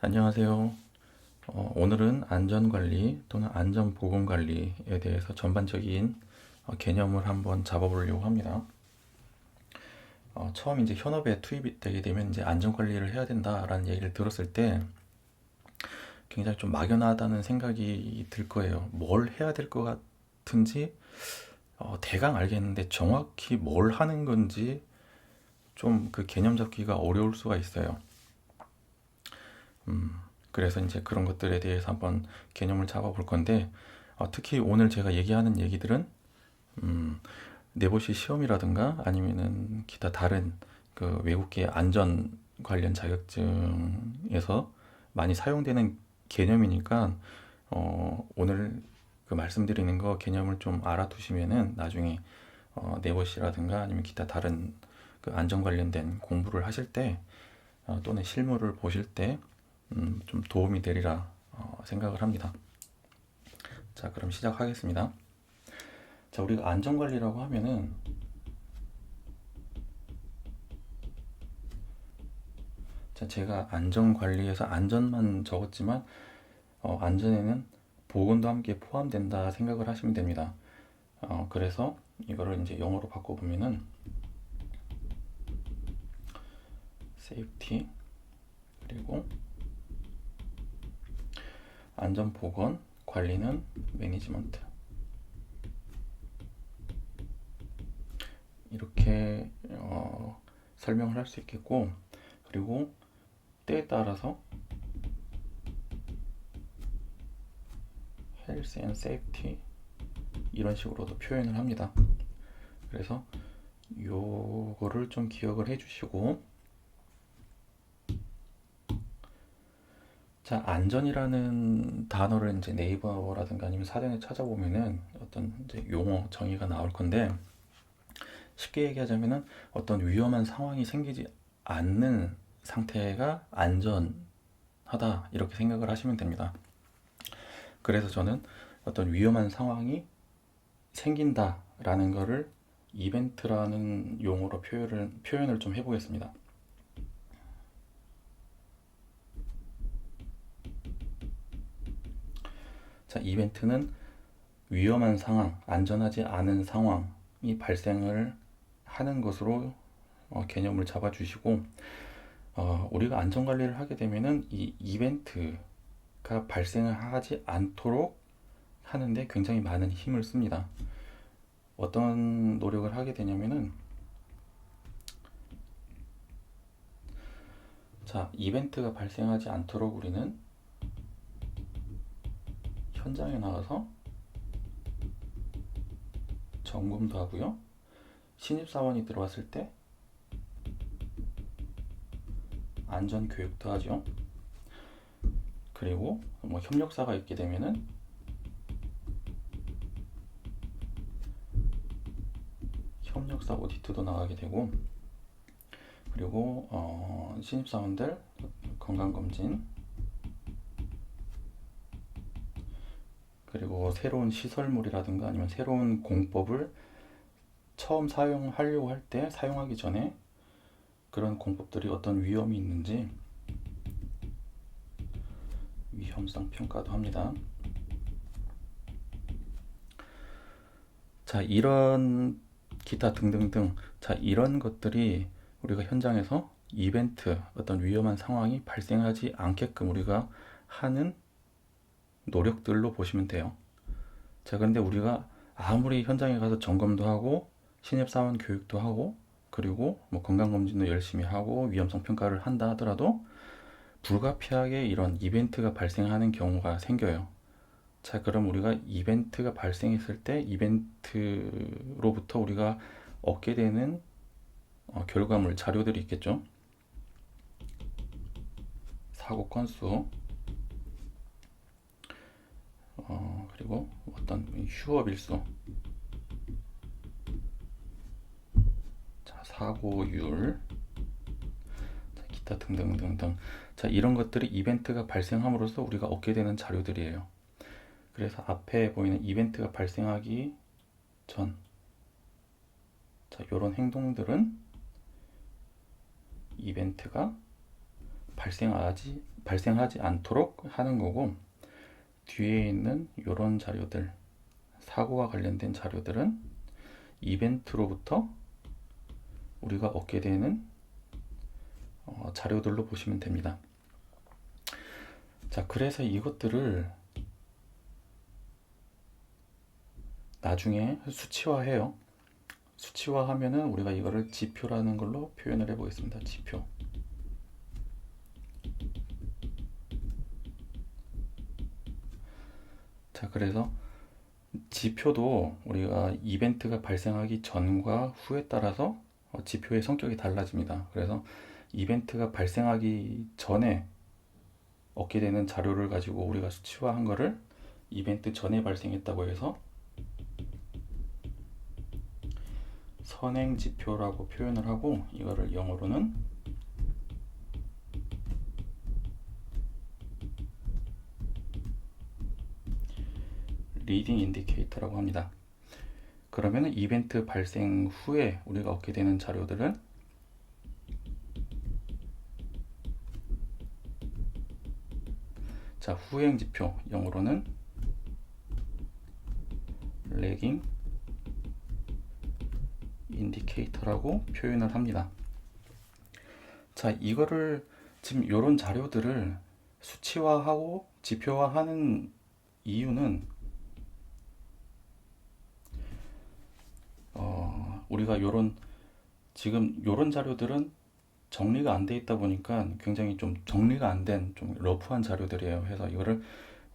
안녕하세요. 오늘은 안전관리 또는 안전보건관리에 대해서 전반적인 개념을 한번 잡아보려고 합니다. 처음 이제 현업에 투입이 되게 되면 이제 안전관리를 해야 된다라는 얘기를 들었을 때 굉장히 좀 막연하다는 생각이 들 거예요. 뭘 해야 될 것 같은지 대강 알겠는데 정확히 뭘 하는 건지 좀 그 개념 잡기가 어려울 수가 있어요. 그래서 이제 그런 것들에 대해서 한번 개념을 잡아볼 건데, 특히 오늘 제가 얘기하는 얘기들은 내보시 시험이라든가 아니면은 기타 다른 그 외국계 안전 관련 자격증에서 많이 사용되는 개념이니까 오늘 그 말씀드리는 거 개념을 좀 알아두시면은 나중에 내보시라든가 아니면 기타 다른 그 안전 관련된 공부를 하실 때 또는 실무를 보실 때 좀 도움이 되리라 생각을 합니다. 자, 그럼 시작하겠습니다. 자, 우리가 안전관리라고 하면은 자, 제가 안전관리에서 안전만 적었지만 안전에는 보건도 함께 포함된다 생각을 하시면 됩니다. 그래서 이거를 이제 영어로 바꿔보면은 safety 그리고 안전보건 관리는 매니지먼트 이렇게 설명을 할 수 있겠고, 그리고 때에 따라서 health and safety 이런 식으로도 표현을 합니다. 그래서 요거를 좀 기억을 해주시고, 자, 안전이라는 단어를 이제 네이버라든가 아니면 사전에 찾아보면은 어떤 이제 용어 정의가 나올 건데, 쉽게 얘기하자면은 어떤 위험한 상황이 생기지 않는 상태가 안전하다 이렇게 생각을 하시면 됩니다. 그래서 저는 어떤 위험한 상황이 생긴다라는 거를 이벤트라는 용어로 표현을 좀 해보겠습니다. 자, 이벤트는 위험한 상황, 안전하지 않은 상황이 발생을 하는 것으로 개념을 잡아주시고, 우리가 안전관리를 하게 되면은 이 이벤트가 발생을 하지 않도록 하는데 굉장히 많은 힘을 씁니다. 어떤 노력을 하게 되냐면은, 자, 이벤트가 발생하지 않도록 우리는 현장에 나가서 점검도 하고요. 신입사원이 들어왔을 때 안전 교육도 하죠. 그리고 뭐 협력사가 있게 되면은 협력사 오디트도 나가게 되고, 그리고 신입사원들 건강검진, 그리고 새로운 시설물이라든가 아니면 새로운 공법을 처음 사용하려고 할 때 사용하기 전에 그런 공법들이 어떤 위험이 있는지 위험성 평가도 합니다. 자, 이런 기타 등등등, 자, 이런 것들이 우리가 현장에서 이벤트, 어떤 위험한 상황이 발생하지 않게끔 우리가 하는 노력들로 보시면 돼요. 자, 그런데 우리가 아무리 현장에 가서 점검도 하고 신입사원 교육도 하고 그리고 뭐 건강검진도 열심히 하고 위험성 평가를 한다 하더라도 불가피하게 이런 이벤트가 발생하는 경우가 생겨요. 자, 그럼 우리가 이벤트가 발생했을 때 이벤트로부터 우리가 얻게 되는 결과물, 자료들이 있겠죠. 사고 건수, 그리고 어떤 휴업일수, 자, 사고율, 자, 기타 등등등등. 자, 이런 것들이 이벤트가 발생함으로써 우리가 얻게 되는 자료들이에요. 그래서 앞에 보이는 이벤트가 발생하기 전, 자, 이런 행동들은 이벤트가 발생하지 않도록 하는 거고, 뒤에 있는 이런 자료들, 사고와 관련된 자료들은 이벤트로부터 우리가 얻게 되는 자료들로 보시면 됩니다. 자, 그래서 이것들을 나중에 수치화해요. 수치화하면은 우리가 이거를 지표라는 걸로 표현을 해 보겠습니다. 지표. 자, 그래서 지표도 우리가 이벤트가 발생하기 전과 후에 따라서 지표의 성격이 달라집니다. 그래서 이벤트가 발생하기 전에 얻게 되는 자료를 가지고 우리가 수치화한 거를 이벤트 전에 발생했다고 해서 선행 지표라고 표현을 하고, 이거를 영어로는 리딩 인디케이터라고 합니다. 그러면 이벤트 발생 후에 우리가 얻게 되는 자료들은 자, 후행 지표, 영어로는 lagging indicator라고 표현을 합니다. 자, 이거를 지금 이런 자료들을 수치화하고 지표화하는 이유는 우리가 지금 요런 자료들은 정리가 안 돼 있다 보니까 굉장히 좀 정리가 안 된 좀 러프한 자료들이에요. 그래서 이거를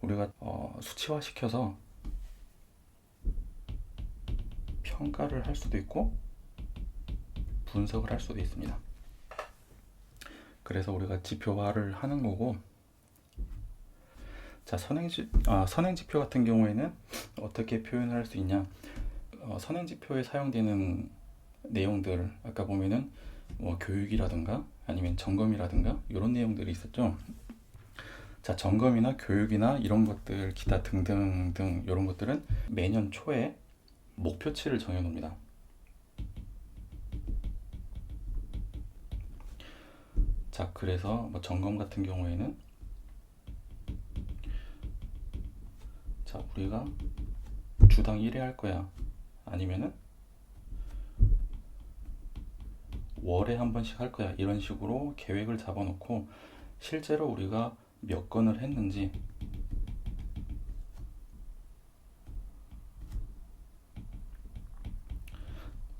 우리가 수치화 시켜서 평가를 할 수도 있고 분석을 할 수도 있습니다. 그래서 우리가 지표화를 하는 거고, 자, 선행지표 같은 경우에는 어떻게 표현을 할 수 있냐. 선행지표에 사용되는 내용들, 아까 보면은 뭐 교육이라든가 아니면 점검이라든가 이런 내용들이 있었죠. 자, 점검이나 교육이나 이런 것들, 기타 등등등 이런 것들은 매년 초에 목표치를 정해 놓습니다. 자, 그래서 뭐 점검 같은 경우에는 자, 우리가 주당 1회 할 거야, 아니면은 월에 한 번씩 할 거야, 이런 식으로 계획을 잡아놓고 실제로 우리가 몇 건을 했는지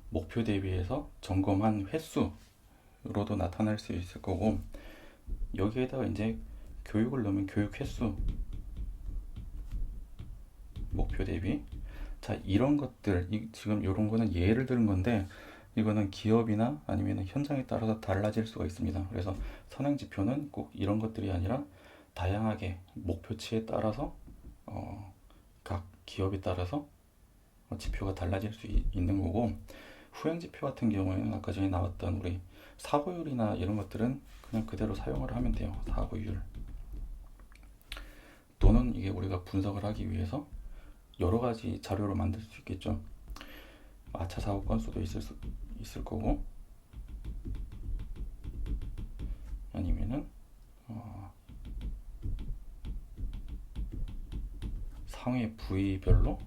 목표 대비해서 점검한 횟수로도 나타날 수 있을 거고, 여기에다가 이제 교육을 넣으면 교육 횟수, 목표 대비. 자, 이런 것들, 지금 이런 거는 예를 들은 건데 이거는 기업이나 아니면 현장에 따라서 달라질 수가 있습니다. 그래서 선행 지표는 꼭 이런 것들이 아니라 다양하게 목표치에 따라서 각 기업에 따라서 지표가 달라질 수 있는 거고, 후행 지표 같은 경우에는 아까 전에 나왔던 우리 사고율이나 이런 것들은 그냥 그대로 사용을 하면 돼요. 사고율. 또는 이게 우리가 분석을 하기 위해서 여러 가지 자료를 만들 수 있겠죠. 아차 사고 건수도 있을 거고, 아니면은 상해 부위별로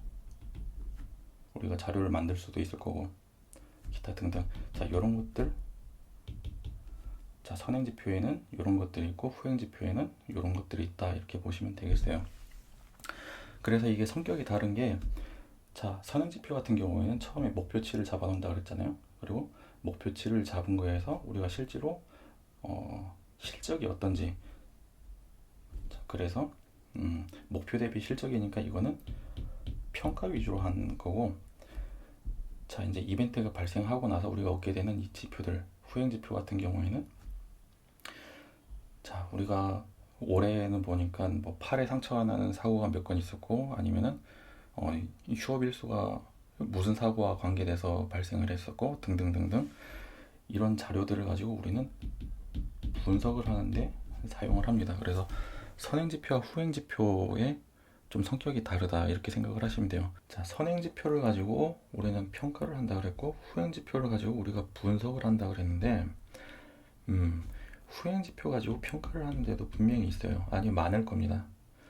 우리가 자료를 만들 수도 있을 거고, 기타 등등. 자, 이런 것들. 자, 선행 지표에는 이런 것들이 있고 후행 지표에는 이런 것들이 있다, 이렇게 보시면 되겠어요. 그래서 이게 성격이 다른 게, 자, 선행 지표 같은 경우에는 처음에 목표치를 잡아 놓는다 그랬잖아요. 그리고 목표치를 잡은 거에서 우리가 실제로 실적이 어떤지. 자, 그래서 목표 대비 실적이니까 이거는 평가 위주로 한 거고, 자, 이제 이벤트가 발생하고 나서 우리가 얻게 되는 이 지표들, 후행 지표 같은 경우에는, 자, 우리가 올해는 보니까 뭐 팔에 상처가 나는 사고가 몇 건 있었고, 아니면은 이 휴업 일수가 무슨 사고와 관계돼서 발생을 했었고 등등등등, 이런 자료들을 가지고 우리는 분석을 하는데 사용을 합니다. 그래서 선행지표와 후행지표의 좀 성격이 다르다, 이렇게 생각을 하시면 돼요. 자, 선행지표를 가지고 우리는 평가를 한다 그랬고, 후행지표를 가지고 우리가 분석을 한다 그랬는데, 후행지표 가지고 평가를 하는 데도 분명히 있어요. 아니, 많을 겁니다.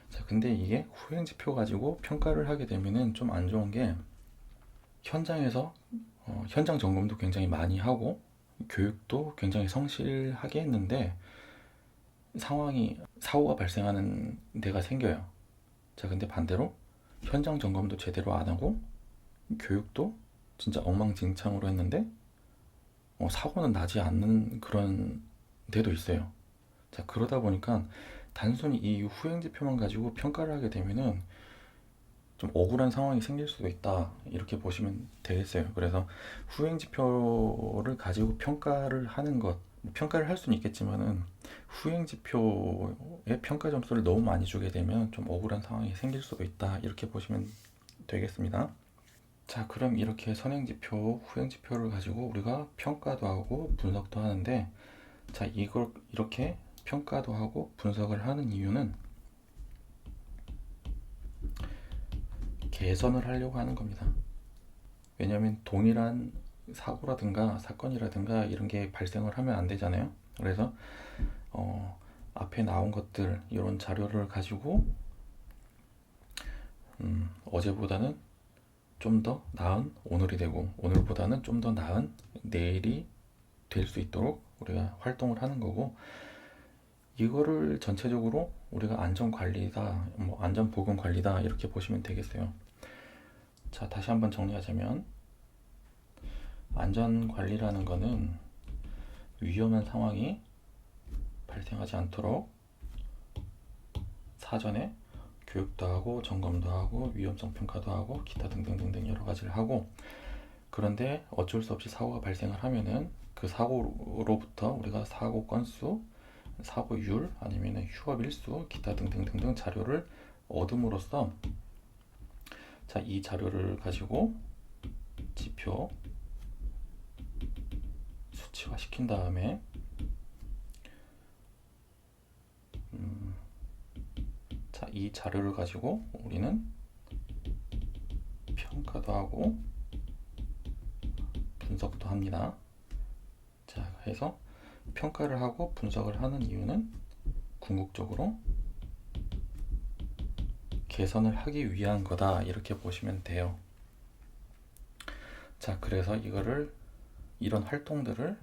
자, 근데 이게 후행지표 가지고 평가를 하게 되면은 좀 안 좋은 게 현장에서 현장 점검도 굉장히 많이 하고 교육도 굉장히 성실하게 했는데 사고가 발생하는 데가 생겨요. 자, 근데 반대로 현장 점검도 제대로 안 하고 교육도 진짜 엉망진창으로 했는데 사고는 나지 않는 그런 데도 있어요. 자, 그러다 보니까 단순히 이 후행지표만 가지고 평가를 하게 되면은 좀 억울한 상황이 생길 수도 있다. 이렇게 보시면 되겠어요. 그래서 후행지표를 가지고 평가를 하는 것, 평가를 할 수는 있겠지만은 후행지표에 평가 점수를 너무 많이 주게 되면 좀 억울한 상황이 생길 수도 있다. 이렇게 보시면 되겠습니다. 자, 그럼 이렇게 선행지표, 후행지표를 가지고 우리가 평가도 하고 분석도 하는데, 자, 이걸 이렇게 평가도 하고 분석을 하는 이유는 개선을 하려고 하는 겁니다. 왜냐하면 동일한 사고라든가 사건이라든가 이런 게 발생을 하면 안 되잖아요. 그래서 앞에 나온 것들, 이런 자료를 가지고 어제보다는 좀 더 나은 오늘이 되고 오늘보다는 좀 더 나은 내일이 될 수 있도록 우리가 활동을 하는 거고, 이거를 전체적으로 우리가 안전관리다, 안전보건관리다 이렇게 보시면 되겠어요. 자, 다시 한번 정리하자면 안전관리라는 거는 위험한 상황이 발생하지 않도록 사전에 교육도 하고 점검도 하고 위험성 평가도 하고 기타 등등등등 여러 가지를 하고, 그런데 어쩔 수 없이 사고가 발생을 하면은 그 사고로부터 우리가 사고 건수, 사고율 아니면 휴업 일수 기타 등등등등 자료를 얻음으로써, 자, 이 자료를 가지고 지표 수치화 시킨 다음에 자, 이 자료를 가지고 우리는 평가도 하고 분석도 합니다. 자, 그래서 평가를 하고 분석을 하는 이유는 궁극적으로 개선을 하기 위한 거다. 이렇게 보시면 돼요. 자, 그래서 이런 활동들을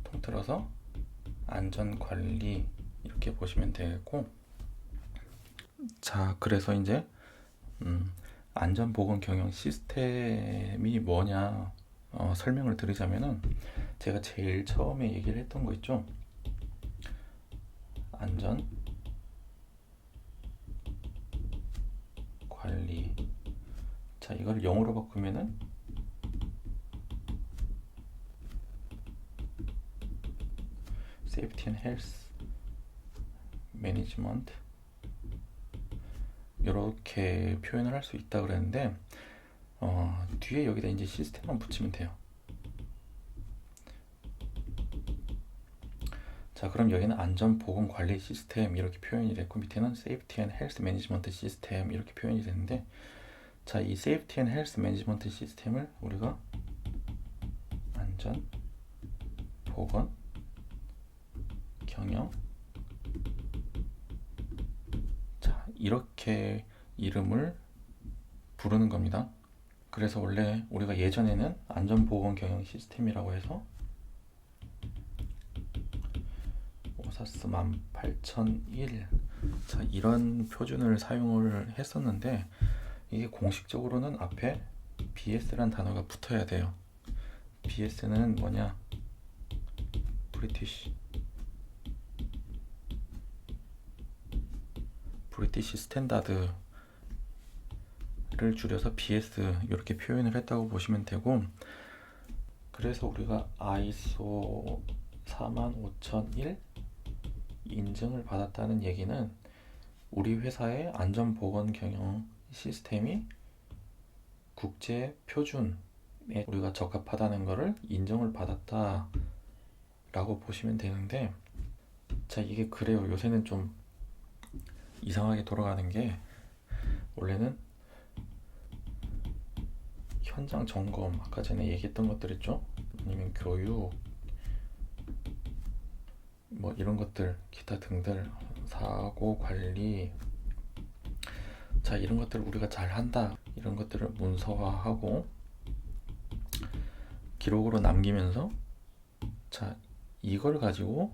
통틀어서 안전관리 이렇게 보시면 되겠고, 자, 그래서 이제 안전보건 경영 시스템이 뭐냐 설명을 드리자면은, 제가 제일 처음에 얘기를 했던 거 있죠. 안전 관리. 자, 이걸 영어로 바꾸면은 Safety and Health Management 이렇게 표현을 할 수 있다 그랬는데, 뒤에 여기다 이제 시스템만 붙이면 돼요. 자, 그럼 여기는 안전보건관리 시스템 이렇게 표현이 됐고, 밑에는 Safety and Health Management 시스템 이렇게 표현이 됐는데, 자, 이 Safety and Health Management 시스템을 우리가 안전, 보건, 경영, 자, 이렇게 이름을 부르는 겁니다. 그래서 원래 우리가 예전에는 안전보건 경영 시스템이라고 해서 오사스 18001, 자, 이런 표준을 사용을 했었는데, 이게 공식적으로는 앞에 BS란 단어가 붙어야 돼요. BS는 뭐냐? 브리티시 스탠다드를 줄여서 BS 이렇게 표현을 했다고 보시면 되고, 그래서 우리가 ISO 45001 인증을 받았다는 얘기는 우리 회사의 안전보건 경영 시스템이 국제 표준에 우리가 적합하다는 것을 인정을 받았다 라고 보시면 되는데, 자, 이게 그래요. 요새는 좀 이상하게 돌아가는 게, 원래는 현장 점검, 아까 전에 얘기했던 것들 있죠? 아니면 교육, 뭐 이런 것들 기타 등등 사고 관리, 자 이런 것들을 우리가 잘 한다, 이런 것들을 문서화하고 기록으로 남기면서, 자 이걸 가지고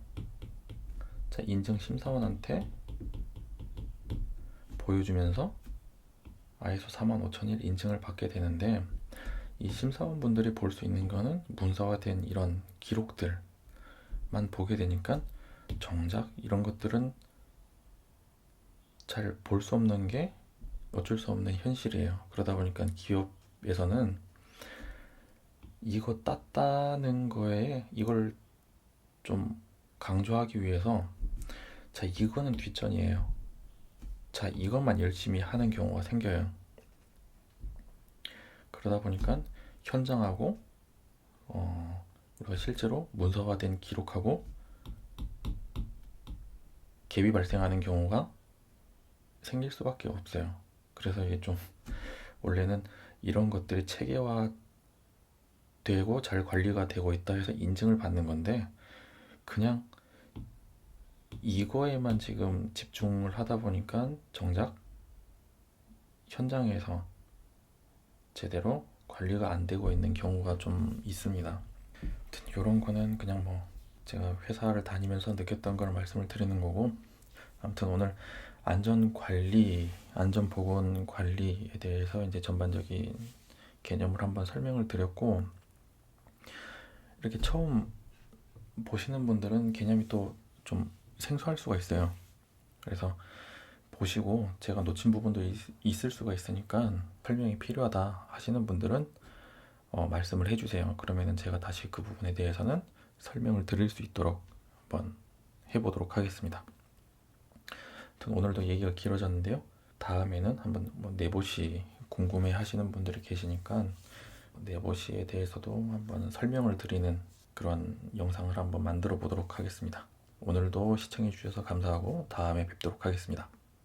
자 인증 심사원한테 보여주면서 ISO 45001 인증을 받게 되는데, 이 심사원분들이 볼 수 있는 거는 문서화된 이런 기록들만 보게 되니까 정작 이런 것들은 잘 볼 수 없는 게 어쩔 수 없는 현실이에요. 그러다 보니까 기업에서는 이거 땄다는 거에 이걸 좀 강조하기 위해서, 자 이거는 뒷전이에요, 자 이것만 열심히 하는 경우가 생겨요. 그러다 보니까 현장하고 우리가 실제로 문서화된 기록하고 갭이 발생하는 경우가 생길 수밖에 없어요. 그래서 이게 좀 원래는 이런 것들이 체계화되고 잘 관리가 되고 있다 해서 인증을 받는 건데, 그냥 이거에만 지금 집중을 하다 보니까 정작 현장에서 제대로 관리가 안 되고 있는 경우가 좀 있습니다. 아무튼 이런 거는 그냥 뭐 제가 회사를 다니면서 느꼈던 걸 말씀을 드리는 거고, 아무튼 오늘 안전관리, 안전보건관리에 대해서 이제 전반적인 개념을 한번 설명을 드렸고, 이렇게 처음 보시는 분들은 개념이 또 좀 생소할 수가 있어요. 그래서 보시고 제가 놓친 부분도 있을 수가 있으니까 설명이 필요하다 하시는 분들은 말씀을 해주세요. 그러면은 제가 다시 그 부분에 대해서는 설명을 드릴 수 있도록 한번 해보도록 하겠습니다. 오늘도 얘기가 길어졌는데요. 다음에는 한번 뭐 내보시 궁금해 하시는 분들이 계시니까 내보시에 대해서도 한번 설명을 드리는 그런 영상을 한번 만들어 보도록 하겠습니다. 오늘도 시청해 주셔서 감사하고 다음에 뵙도록 하겠습니다.